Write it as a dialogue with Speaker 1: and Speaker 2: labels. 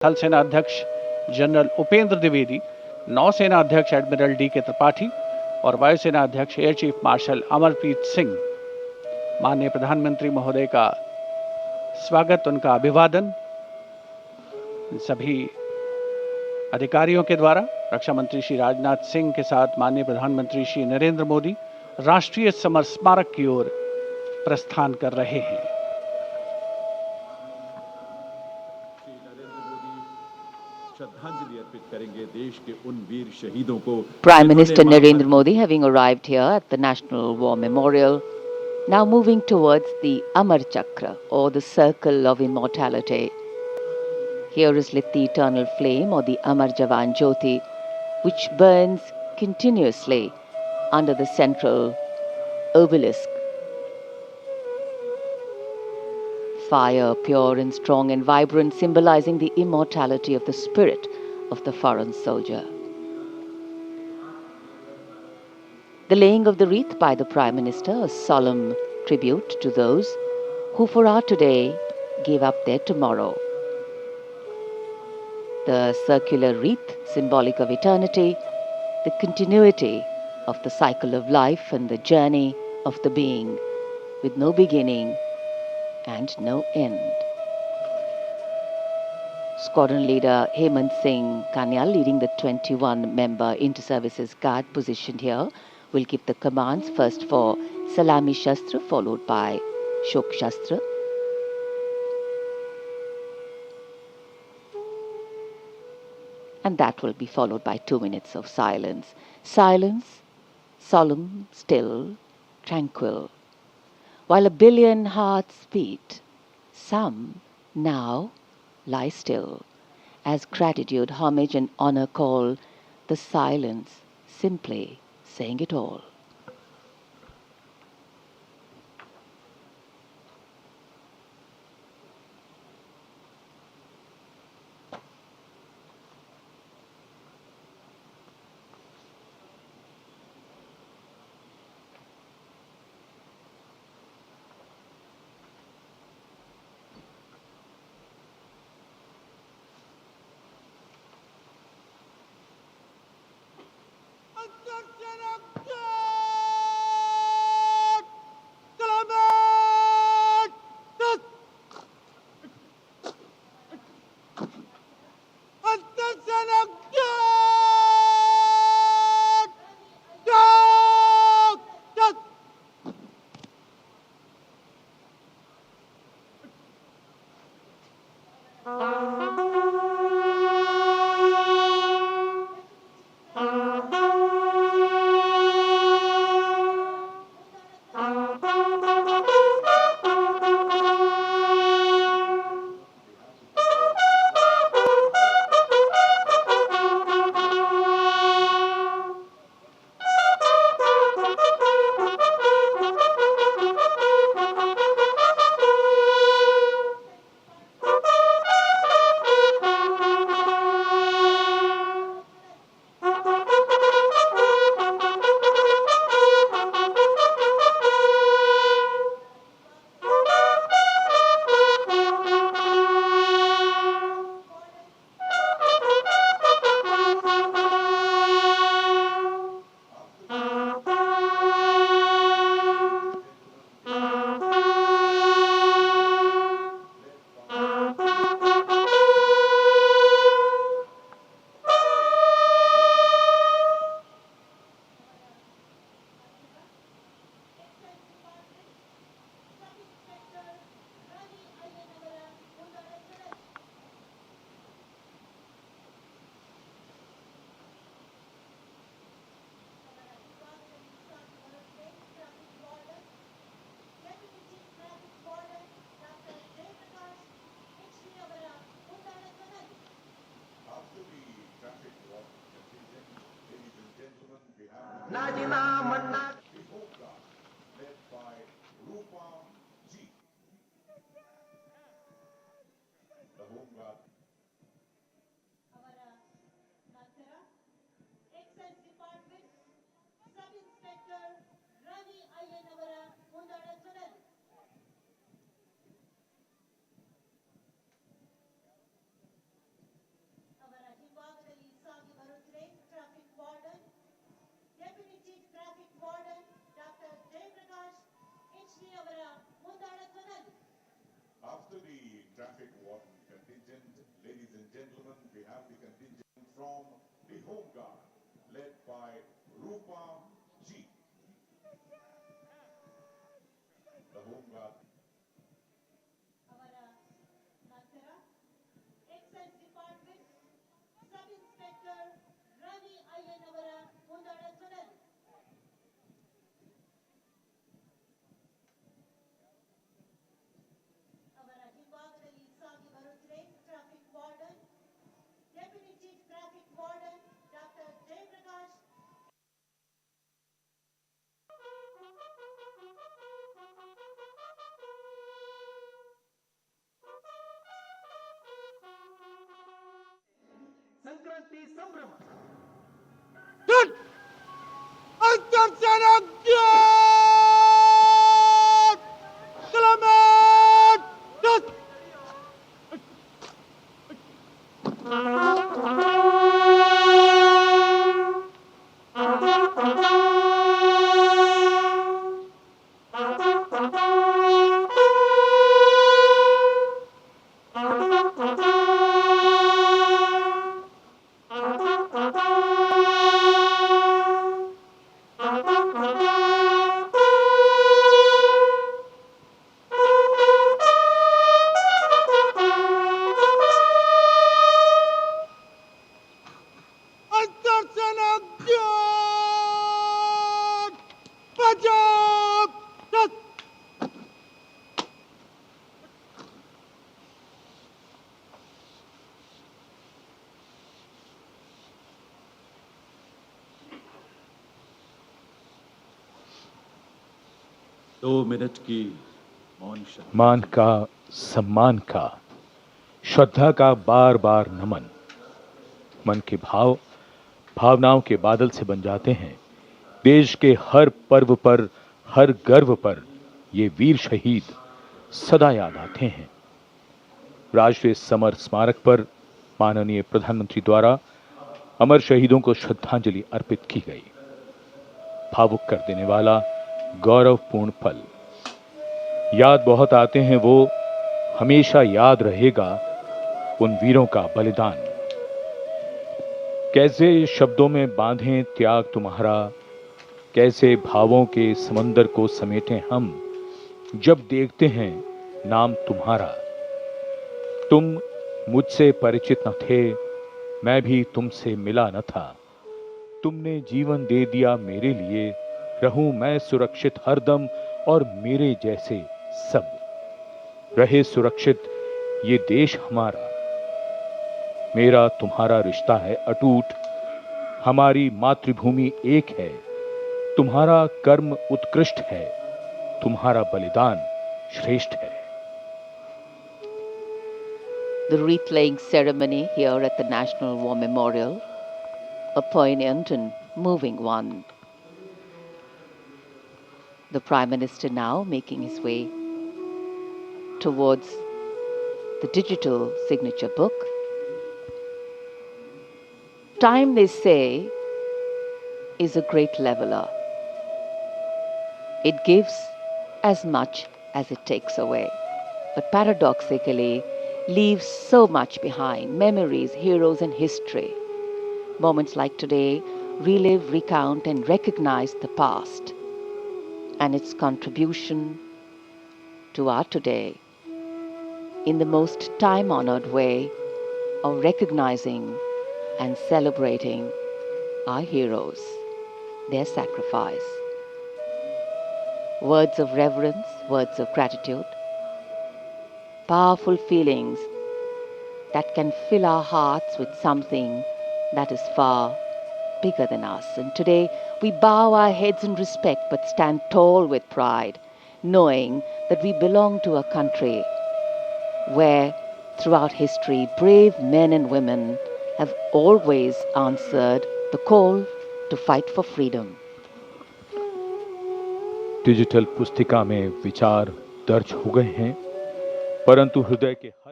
Speaker 1: थल सेना अध्यक्ष जनरल उपेंद्र द्विवेदी, नौसेना अध्यक्ष एडमिरल डी.के. त्रिपाठी और वायुसेना अध्यक्ष air chief marshal Amarpreet Singh. माननीय प्रधानमंत्री महोदय का स्वागत, उनका अभिवादन सभी अधिकारियों के द्वारा रक्षा मंत्री श्री राजनाथ सिंह के साथ माननीय प्रधानमंत्री श्री नरेंद्र मोदी राष्ट्रीय समर स्मारक की ओर प्रस्थान कर रहे हैं।
Speaker 2: श्रद्धांजलि अर्पित करेंगे देश के उन वीर शहीदों को।
Speaker 3: Prime Minister Narendra Modi having arrived here at the National War Memorial, now moving towards the Amar Chakra or the Circle of Immortality. Here is lit the eternal flame or the Amar Jawan Jyoti, which burns continuously under the central obelisk. Fire, pure and strong and vibrant, symbolizing the immortality of the spirit of the foreign soldier. The laying of the wreath by the Prime Minister, a solemn tribute to those who for our today gave up their tomorrow. The circular wreath, symbolic of eternity, the continuity of the cycle of life and the journey of the being, with no beginning and no end. Squadron leader Hemant Singh Kanyal, leading the 21-member Inter-Services Guard positioned here, will give the commands, first for Salami Shastra, followed by Shok Shastra. And that will be followed by 2 minutes of silence. Silence, solemn, still, tranquil. While a billion hearts beat, some now lie still, as gratitude, homage and honor call the silence, simply saying it all.
Speaker 4: Najina Manna.
Speaker 2: Led by Rupa Ji, the Home Guard.
Speaker 5: Excise Department Sub Inspector Ravi Ayyanavara Mundadachanan.
Speaker 6: After the traffic warden contingent, ladies and gentlemen, we have the contingent from the Home Guard, led by Rupa G. The Home Guard.
Speaker 5: ಅವರ ನಂತರ excise department sub inspector Ravi Ayyan ಅವರ ಮುಂದಾಳತ್ವದಲ್ಲಿ ಅವರ ಹಿಂಭಾಗದಲ್ಲಿ ಸಾಗಿ ಬರುತ್ತಿದೆ traffic warden deputy chief traffic warden doctor Jayaprakash.
Speaker 4: Sankranti ಸಂಭ್ರಮ
Speaker 2: दो मिनट की मौन क्षण।
Speaker 7: मान का, सम्मान का, श्रद्धा का बार बार नमन। मन के भाव भावनाओं के बादल से बन जाते हैं। देश के हर पर्व पर, हर गर्व पर ये वीर शहीद सदा याद आते हैं। राष्ट्रीय समर स्मारक पर माननीय प्रधानमंत्री द्वारा अमर शहीदों को श्रद्धांजलि अर्पित की गई। भावुक कर देने वाला गौरवपूर्ण पल। याद बहुत आते हैं वो, हमेशा याद रहेगा उन वीरों का बलिदान। कैसे शब्दों में बांधें त्याग तुम्हारा, कैसे भावों के समंदर को समेटें हम, जब देखते हैं नाम तुम्हारा। तुम मुझसे परिचित न थे, मैं भी तुमसे मिला न था। तुमने जीवन दे दिया मेरे लिए, रहूं मैं सुरक्षित हरदम और मेरे जैसे सब रहे सुरक्षित ये देश हमारा। मेरा तुम्हारा रिश्ता है अटूट, हमारी मातृभूमि एक है। तुम्हारा कर्म उत्कृष्ट है, तुम्हारा बलिदान श्रेष्ठ है।
Speaker 3: The wreath-laying ceremony here at the National War Memorial, a poignant and moving one. The Prime Minister now making his way towards the digital signature book. Time, they say, is a great leveler. It gives as much as it takes away, but paradoxically leaves so much behind: memories, heroes, and history. Moments like today relive, recount, and recognize the past and its contribution to our today in the most time-honored way of recognizing and celebrating our heroes, their sacrifice. Words of reverence, words of gratitude, powerful feelings that can fill our hearts with something that is far bigger than us. And today we bow our heads in respect but stand tall with pride, knowing that we belong to a country where throughout history brave men and women have always answered the call to fight for freedom.
Speaker 7: Digital पुस्तिका में विचार दर्ज हो गए हैं, परंतु हृदय के